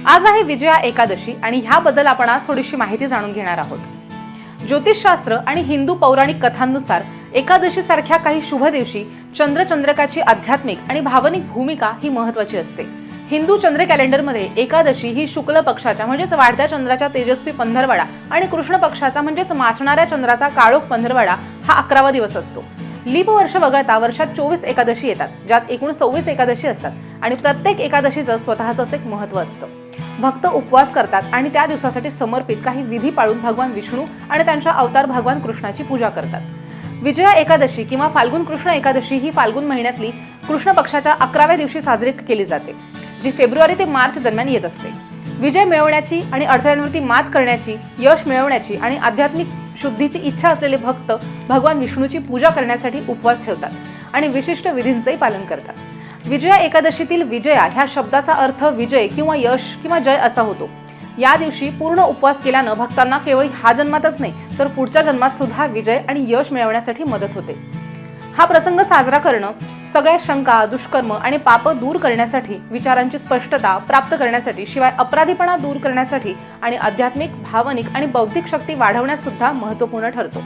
आज आहे विजया एकादशी आणि ह्याबद्दल आपण आज थोडीशी माहिती जाणून घेणार आहोत. ज्योतिषशास्त्र आणि हिंदू पौराणिक कथांनुसार एकादशी सारख्या काही शुभ दिवशी चंद्रकाची आध्यात्मिक आणि भावनिक भूमिका ही महत्त्वाची असते. हिंदू चंद्र कॅलेंडरमध्ये एकादशी ही शुक्ल पक्षाच्या म्हणजेच वाढत्या चंद्राच्या तेजस्वी पंधरवडा आणि कृष्ण पक्षाचा म्हणजेच मासणाऱ्या चंद्राचा काळोख पंधरवडा हा 11वा दिवस असतो. लीप वर्ष वगळता वर्षात 24 एकादशी येतात, ज्यात एकूण 26 एकादशी असतात आणि प्रत्येक एकादशीचं स्वतःच एक महत्त्व असतं. भक्त उपवास करतात आणि त्या दिवसासाठी समर्पित काही विधी पाळून भगवान विष्णू आणि त्यांच्या अवतार भगवान कृष्णाची पूजा करतात. विजया एकादशी किंवा फाल्गुन कृष्ण एकादशी ही फाल्गुन महिन्यातली कृष्ण पक्षाच्या 11व्या दिवशी साजरी केली जाते, जी फेब्रुवारी ते मार्च दरम्यान येत असते. विजय मिळवण्याची आणि अडथळ्यांवरती मात करण्याची, यश मिळवण्याची आणि आध्यात्मिक शुद्धीची इच्छा असलेले भक्त भगवान विष्णूची पूजा करण्यासाठी उपवास ठेवतात आणि विशिष्ट विधींचेही पालन करतात. विजया एकादशीतील विजया ह्या शब्दाचा अर्थ विजय किंवा यश किंवा जय असा होतो. या दिवशी पूर्ण उपवास केल्यानं भक्तांना केवळ ह्या जन्मातच नाही तर पुढच्या जन्मात सुद्धा विजय आणि यश मिळवण्यासाठी मदत होते. हा प्रसंग साजरा करणं सगळ्या शंका, दुष्कर्म आणि पाप दूर करण्यासाठी, विचारांची स्पष्टता प्राप्त करण्यासाठी, शिवाय अपराधीपणा दूर करण्यासाठी आणि आध्यात्मिक, भावनिक आणि बौद्धिक शक्ती वाढवण्यात सुद्धा महत्त्वपूर्ण ठरतो.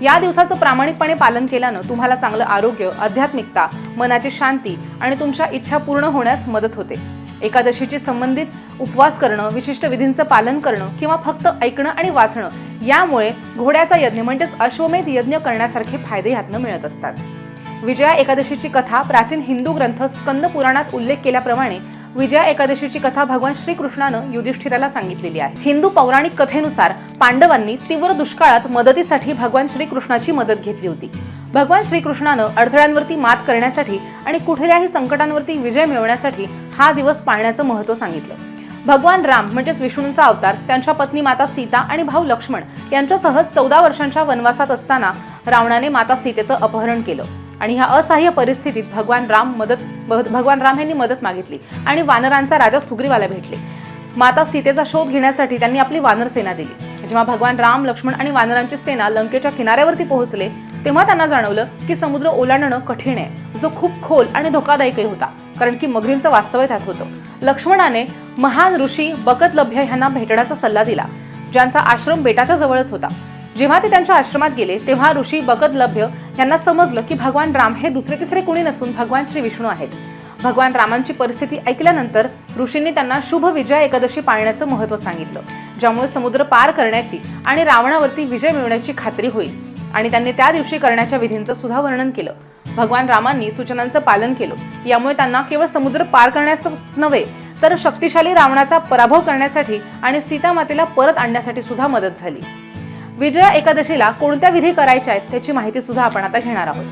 या दिवसाचं प्रामाणिकपणे पालन केल्यानं तुम्हाला चांगलं आरोग्य, आध्यात्मिकता, मनाची शांती आणि तुमच्या इच्छा पूर्ण होण्यास मदत होते. एकादशीशी संबंधित उपवास करणं, विशिष्ट विधींचं पालन करणं किंवा फक्त ऐकणं आणि वाचणं यामुळे घोड्याचा यज्ञ म्हणजेच अश्वमेध यज्ञ करण्यासारखे फायदे ह्यातनं मिळत असतात. विजया एकादशीची कथा प्राचीन हिंदू ग्रंथ स्कंद पुराणात उल्लेख केल्याप्रमाणे विजया एकादशीची कथा भगवान श्रीकृष्णानं युधिष्ठिराला सांगितलेली आहे. हिंदू पौराणिक कथेनुसार पांडवांनी तीव्र दुष्काळात मदतीसाठी भगवान श्रीकृष्णाची मदत घेतली होती. भगवान श्रीकृष्णानं अडथळ्यांवरती मात करण्यासाठी आणि कुठल्याही संकटांवरती विजय मिळवण्यासाठी हा दिवस पाळण्याचं महत्त्व सांगितलं. भगवान राम म्हणजेच विष्णूंचा अवतार, त्यांच्या पत्नी माता सीता आणि भाऊ लक्ष्मण यांच्यासह 14 वर्षांच्या वनवासात असताना रावणाने माता सीतेचं अपहरण केलं आणि ह्या असहाय्य परिस्थितीत भगवान राम यांनी मदत मागितली आणि वानरांचा राजा सुग्रीवाला भेटले. माता सीतेचा शोध घेण्यासाठी त्यांनी आपली वानर सेना दिली. जेव्हा भगवान राम, लक्ष्मण आणि वानरांची सेना लंकेच्या किनाऱ्यावरती पोहोचले तेव्हा त्यांना जाणवलं की समुद्र ओलांडणं कठीण आहे, जो खूप खोल आणि धोकादायकही होता, कारण की मगरींचं वास्तव्य त्यात होतं. लक्ष्मणाने महान ऋषी बकतलभ्य यांना भेटण्याचा सल्ला दिला, ज्यांचा आश्रम बेटाच्या जवळच होता. जेव्हा ते त्यांच्या आश्रमात गेले तेव्हा ऋषी बकतलभ्य यांना समजलं की भगवान राम हे दुसरे तिसरे कुणी नसून भगवान श्री विष्णू आहेत. भगवान रामांची परिस्थिती ऐकल्यानंतर ऋषींनी त्यांना शुभ विजया एकादशी पाळण्याचं महत्त्व सांगितलं, ज्यामुळे समुद्र पार करण्याची आणि रावणावरती विजय मिळवण्याची खात्री होईल आणि त्यांनी त्या दिवशी करण्याच्या विधींचं सुद्धा वर्णन केलं. भगवान रामांनी सूचनांचं पालन केलं, यामुळे त्यांना केवळ समुद्र पार करण्याचंच नव्हे तर शक्तिशाली रावणाचा पराभव करण्यासाठी आणि सीता मातेला परत आणण्यासाठी सुद्धा मदत झाली. विजया एकादशीला कोणत्या विधी करायच्या आहेत त्याची माहिती सुद्धा आपण आता घेणार आहोत.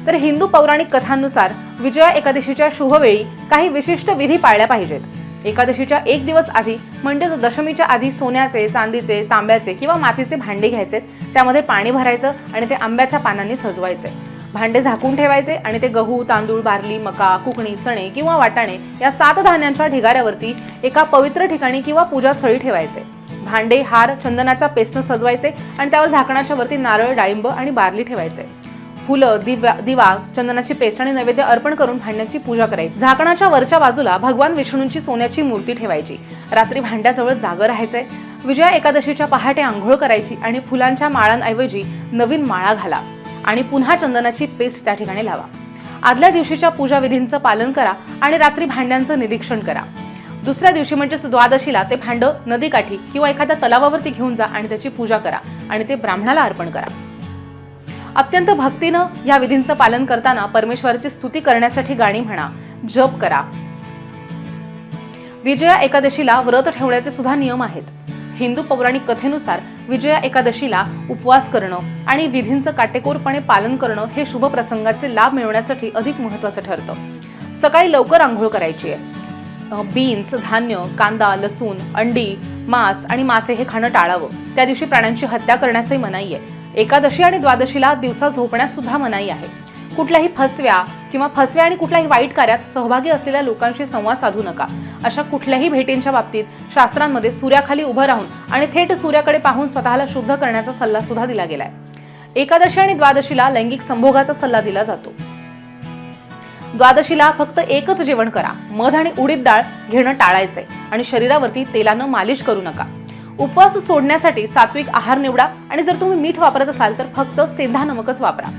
तर हिंदू पौराणिक कथांनुसार विजया एकादशीच्या शुभवेळी काही विशिष्ट विधी पाळल्या पाहिजेत. एकादशीच्या 1 दिवस आधी म्हणजेच दशमीच्या आधी सोन्याचे, चांदीचे, तांब्याचे किंवा मातीचे भांडे घ्यायचे, त्यामध्ये पाणी भरायचं आणि ते आंब्याच्या पानांनी सजवायचे. भांडे झाकून ठेवायचे आणि ते गहू, तांदूळ, बार्ली, मका, कुकणी, चणे किंवा वाटाणे या 7 धान्यांच्या ढिगाऱ्यावरती एका पवित्र ठिकाणी किंवा पूजास्थळी ठेवायचे. भांडे, हार चंदनाच्या पेस्टनं सजवायचे आणि त्यावर झाकणाच्या वरती नारळ, डाळिंब आणि बार्ली ठेवायचे. फुलं, दिवा, चंदनाची पेस्ट आणि नैवेद्य अर्पण करून भांड्याची पूजा करायची. झाकणाच्या वरच्या बाजूला भगवान विष्णूंची सोन्याची मूर्ती ठेवायची. रात्री भांड्याजवळ जागं राहायचंय. विजया एकादशीच्या पहाटे आंघोळ करायची आणि फुलांच्या माळांऐवजी नवीन माळा घाला आणि पुन्हा चंदनाची पेस्ट त्या ठिकाणी लावा. आदल्या दिवशीच्या पूजा विधींचं पालन करा आणि रात्री भांड्यांचं निरीक्षण करा. दुसऱ्या दिवशी म्हणजेच द्वादशीला ते भांडं नदीकाठी किंवा एखाद्या तलावावरती घेऊन जा आणि त्याची पूजा करा आणि ते ब्राह्मणाला अर्पण करा. अत्यंत भक्तीनं या विधींचं पालन करताना परमेश्वराची स्तुती करण्यासाठी गाणी म्हणा, जप करा. विजया एकादशीला व्रत ठेवण्याचे सुद्धा नियम आहेत. हिंदू पौराणिक कथेनुसार विजया एकादशीला उपवास करणं आणि विधींचं काटेकोरपणे पालन करणं हे शुभ प्रसंगाचे लाभ मिळवण्यासाठी अधिक महत्त्वाचं ठरतं. सकाळी लवकर आंघोळ करायची आहे. बीन्स, धान्य, कांदा, लसूण, अंडी, मांस आणि मासे हे खाणं टाळावं. त्या दिवशी प्राण्यांची हत्या करण्यासही मनाई आहे. एकादशी आणि द्वादशीला दिवसा झोपण्यास सुद्धा मनाई आहे. कुठल्याही फसव्या आणि कुठल्याही वाईट कार्यात सहभागी असलेल्या लोकांशी संवाद साधू नका. अशा कुठल्याही भेटींच्या बाबतीत शास्त्रांमध्ये सूर्याखाली उभं राहून आणि थेट सूर्याकडे पाहून स्वतःला शुद्ध करण्याचा सल्ला सुद्धा दिला गेलाय. एकादशी आणि द्वादशीला लैंगिक संभोगाचा सल्ला दिला जातो. द्वादशीला फक्त एकच जेवण करा. मध आणि उडीद डाळ घेणं टाळायचंय आणि शरीरावरती तेलानं मालिश करू नका. उपवास सोडण्यासाठी सात्विक आहार निवडा आणि जर तुम्ही मीठ वापरत असाल तर फक्त सेंधा नमकच वापरा.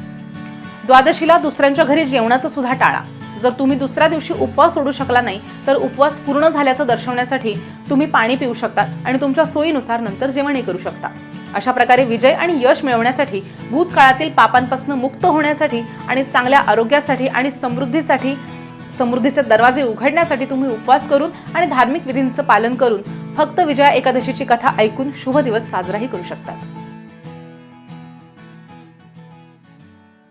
द्वादशीला दुसऱ्यांच्या घरी जेवणाचं सुद्धा टाळा. जर तुम्ही दुसऱ्या दिवशी उपवास सोडू शकला नाही तर उपवास पूर्ण झाल्याचं दर्शवण्यासाठी तुम्ही पाणी पिऊ शकता आणि तुमच्या सोयीनुसार नंतर जेवणही करू शकता. अशा प्रकारे विजय आणि यश मिळवण्यासाठी, भूतकाळातील पापांपासून मुक्त होण्यासाठी आणि चांगल्या आरोग्यासाठी आणि समृद्धीचे दरवाजे उघडण्यासाठी तुम्ही उपवास करून आणि धार्मिक विधींचं पालन करून फक्त विजया एकादशीची कथा ऐकून शुभ दिवस साजराही करू शकतात.